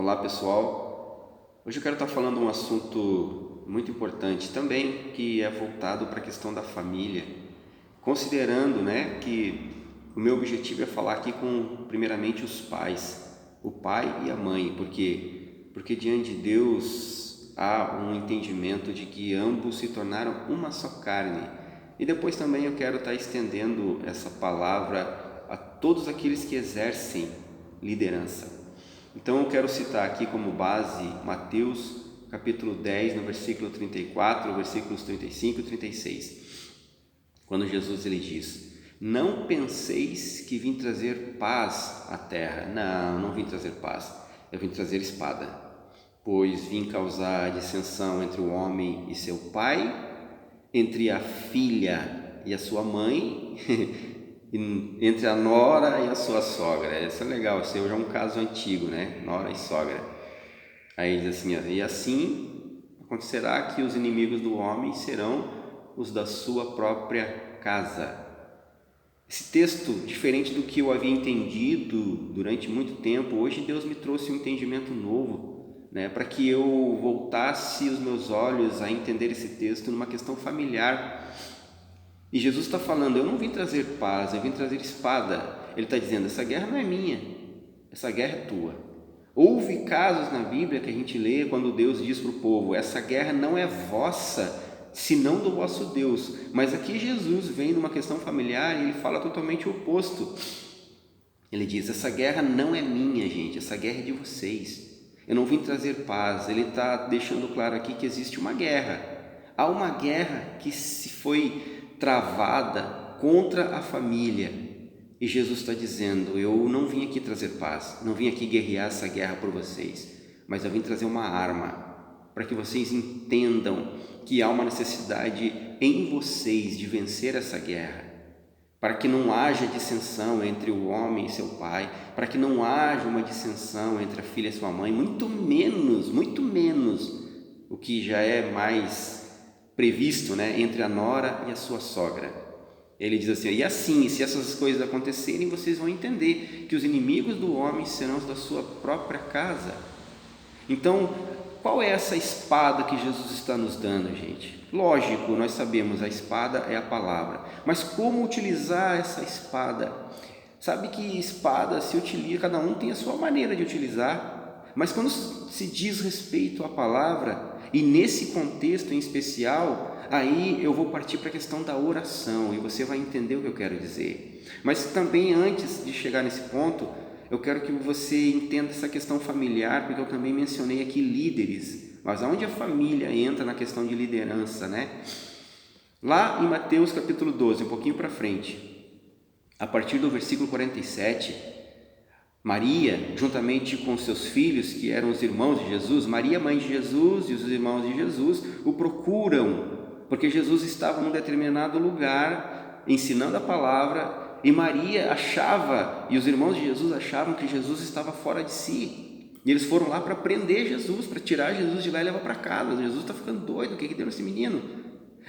Olá pessoal, hoje eu quero estar falando um assunto muito importante também, que é voltado para a questão da família, considerando, que o meu objetivo é falar aqui com primeiramente os pais, o pai e a mãe, porque diante de Deus há um entendimento de que ambos se tornaram uma só carne. E depois também eu quero estar estendendo essa palavra a todos aqueles que exercem liderança. Então eu quero citar aqui como base Mateus capítulo 10, no versículo 34, versículos 35 e 36, quando Jesus ele diz: não penseis que vim trazer paz à terra. Não vim trazer paz, eu vim trazer espada, pois vim causar dissensão entre o homem e seu pai, entre a filha e a sua mãe, entre a nora e a sua sogra. Isso é legal, esse hoje é um caso antigo, nora e sogra. Aí diz assim: e assim acontecerá que os inimigos do homem serão os da sua própria casa. Esse texto, diferente do que eu havia entendido durante muito tempo, hoje Deus me trouxe um entendimento novo, para que eu voltasse os meus olhos a entender esse texto numa questão familiar. E Jesus está falando: eu não vim trazer paz, eu vim trazer espada. Ele está dizendo: essa guerra não é minha, essa guerra é tua. Houve casos na Bíblia que a gente lê quando Deus diz para o povo: essa guerra não é vossa, senão do vosso Deus. Mas aqui Jesus vem numa questão familiar e ele fala totalmente o oposto. Ele diz: essa guerra não é minha, gente, essa guerra é de vocês. Eu não vim trazer paz. Ele está deixando claro aqui que existe uma guerra. Há uma guerra que se foi travada contra a família, e Jesus está dizendo: eu não vim aqui trazer paz, não vim aqui guerrear essa guerra por vocês, mas eu vim trazer uma arma para que vocês entendam que há uma necessidade em vocês de vencer essa guerra, para que não haja dissensão entre o homem e seu pai, para que não haja uma dissensão entre a filha e sua mãe, muito menos o que já é mais previsto, entre a nora e a sua sogra. Ele diz assim: e assim, se essas coisas acontecerem, vocês vão entender que os inimigos do homem serão os da sua própria casa. Então, qual é essa espada que Jesus está nos dando, gente? Lógico, nós sabemos, a espada é a palavra, mas como utilizar essa espada? Sabe que espada se utiliza, cada um tem a sua maneira de utilizar, mas quando se diz respeito à palavra, e nesse contexto em especial, aí eu vou partir para a questão da oração e você vai entender o que eu quero dizer. Mas também, antes de chegar nesse ponto, eu quero que você entenda essa questão familiar, porque eu também mencionei aqui líderes, mas aonde a família entra na questão de liderança, Lá em Mateus capítulo 12, um pouquinho para frente, a partir do versículo 47, Maria, juntamente com seus filhos, que eram os irmãos de Jesus, Maria, mãe de Jesus, e os irmãos de Jesus o procuram, porque Jesus estava num determinado lugar ensinando a palavra, e Maria achava, e os irmãos de Jesus achavam que Jesus estava fora de si, e eles foram lá para prender Jesus, para tirar Jesus de lá e levar para casa. Jesus está ficando doido, o que deu nesse menino?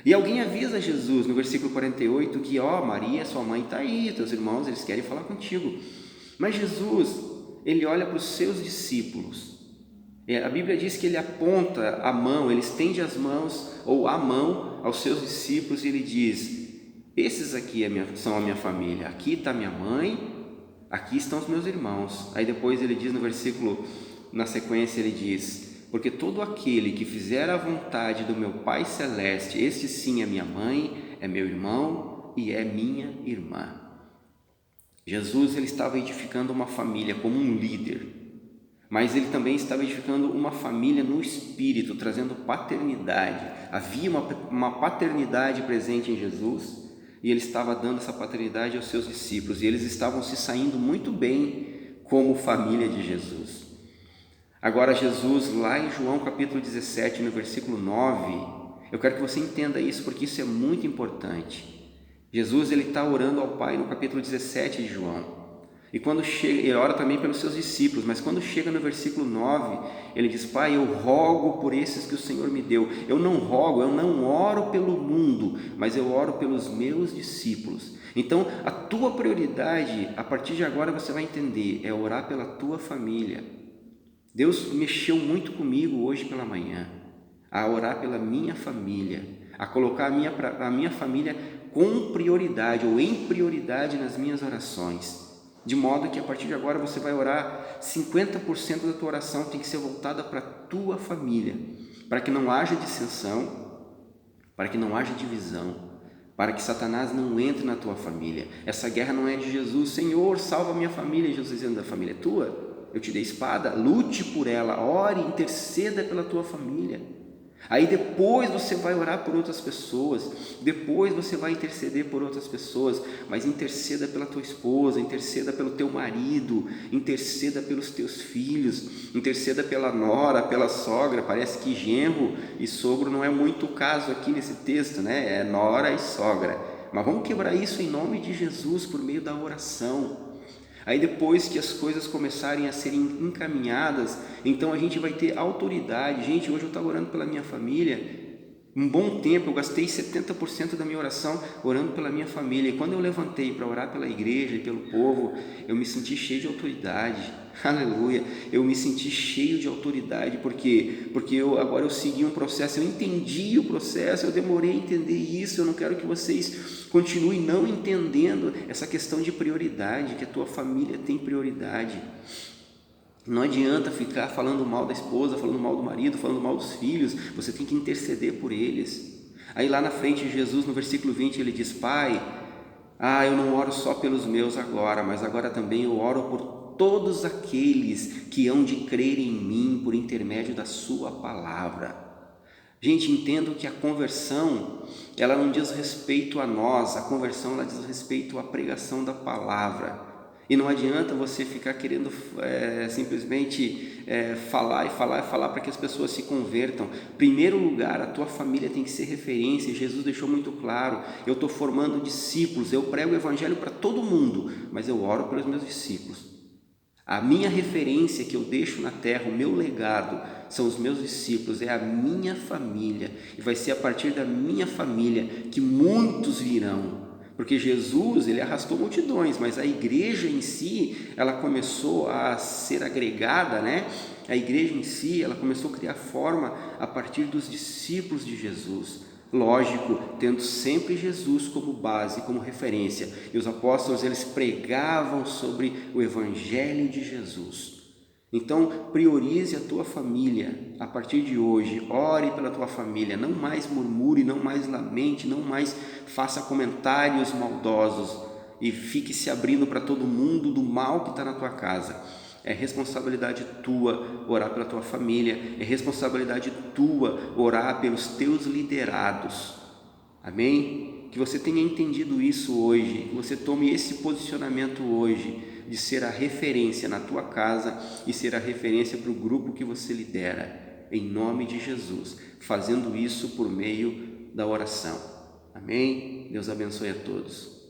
E alguém avisa Jesus no versículo 48 que: Maria, sua mãe está aí, teus irmãos, eles querem falar contigo. Mas Jesus, ele olha para os seus discípulos. A Bíblia diz que ele aponta a mão, ele estende as mãos ou a mão aos seus discípulos e ele diz: esses aqui são a minha família, aqui está minha mãe, aqui estão os meus irmãos. Aí depois ele diz no versículo, na sequência ele diz: porque todo aquele que fizer a vontade do meu Pai Celeste, este sim é minha mãe, é meu irmão e é minha irmã. Jesus, ele estava edificando uma família como um líder, mas ele também estava edificando uma família no espírito, trazendo paternidade. Havia uma paternidade presente em Jesus, e ele estava dando essa paternidade aos seus discípulos, e eles estavam se saindo muito bem como família de Jesus. Agora Jesus, lá em João capítulo 17, no versículo 9, eu quero que você entenda isso, porque isso é muito importante. Jesus, ele está orando ao Pai no capítulo 17 de João, e quando chega, ele ora também pelos seus discípulos, mas quando chega no versículo 9, ele diz: Pai, eu rogo por esses que o Senhor me deu. Eu não oro pelo mundo, mas eu oro pelos meus discípulos. Então, a tua prioridade, a partir de agora você vai entender, é orar pela tua família. Deus mexeu muito comigo hoje pela manhã, a orar pela minha família, a colocar a minha família com prioridade ou em prioridade nas minhas orações. De modo que a partir de agora você vai orar, 50% da tua oração tem que ser voltada para a tua família, para que não haja dissensão, para que não haja divisão, para que Satanás não entre na tua família. Essa guerra não é de Jesus. Senhor, salva a minha família. Jesus dizendo: a família é tua, eu te dei espada, lute por ela, ore, interceda pela tua família. Aí depois você vai orar por outras pessoas, depois você vai interceder por outras pessoas, mas interceda pela tua esposa, interceda pelo teu marido, interceda pelos teus filhos, interceda pela nora, pela sogra. Parece que genro e sogro não é muito o caso aqui nesse texto, né? É nora e sogra, mas vamos quebrar isso em nome de Jesus por meio da oração. Aí depois que as coisas começarem a serem encaminhadas, então a gente vai ter autoridade. Gente, hoje eu estava orando pela minha família, um bom tempo, eu gastei 70% da minha oração orando pela minha família, e quando eu levantei para orar pela igreja e pelo povo, eu me senti cheio de autoridade. Aleluia, eu me senti cheio de autoridade, porque agora eu segui um processo, eu entendi o processo, eu demorei a entender isso. Eu não quero que vocês continuem não entendendo essa questão de prioridade, que a tua família tem prioridade. Não adianta ficar falando mal da esposa, falando mal do marido, falando mal dos filhos. Você tem que interceder por eles. Aí lá na frente, Jesus, no versículo 20, ele diz: Pai, eu não oro só pelos meus agora, mas agora também eu oro por todos aqueles que hão de crer em mim por intermédio da sua palavra. Gente, entendo que a conversão, ela não diz respeito a nós, a conversão ela diz respeito à pregação da palavra. E não adianta você ficar querendo simplesmente falar para que as pessoas se convertam. Em primeiro lugar, a tua família tem que ser referência. Jesus deixou muito claro: eu estou formando discípulos, eu prego o evangelho para todo mundo, mas eu oro pelos meus discípulos. A minha referência que eu deixo na terra, o meu legado, são os meus discípulos, é a minha família, e vai ser a partir da minha família que muitos virão. Porque Jesus, ele arrastou multidões, mas a igreja em si, ela começou a ser agregada, né? A igreja em si, ela começou a criar forma a partir dos discípulos de Jesus. Lógico, tendo sempre Jesus como base, como referência. E os apóstolos, eles pregavam sobre o evangelho de Jesus. Então, priorize a tua família a partir de hoje. Ore pela tua família, não mais murmure, não mais lamente, não mais faça comentários maldosos e fique se abrindo para todo mundo do mal que está na tua casa. É responsabilidade tua orar pela tua família, é responsabilidade tua orar pelos teus liderados. Amém? Que você tenha entendido isso hoje, que você tome esse posicionamento hoje, de ser a referência na tua casa e ser a referência para o grupo que você lidera, em nome de Jesus, fazendo isso por meio da oração. Amém? Deus abençoe a todos.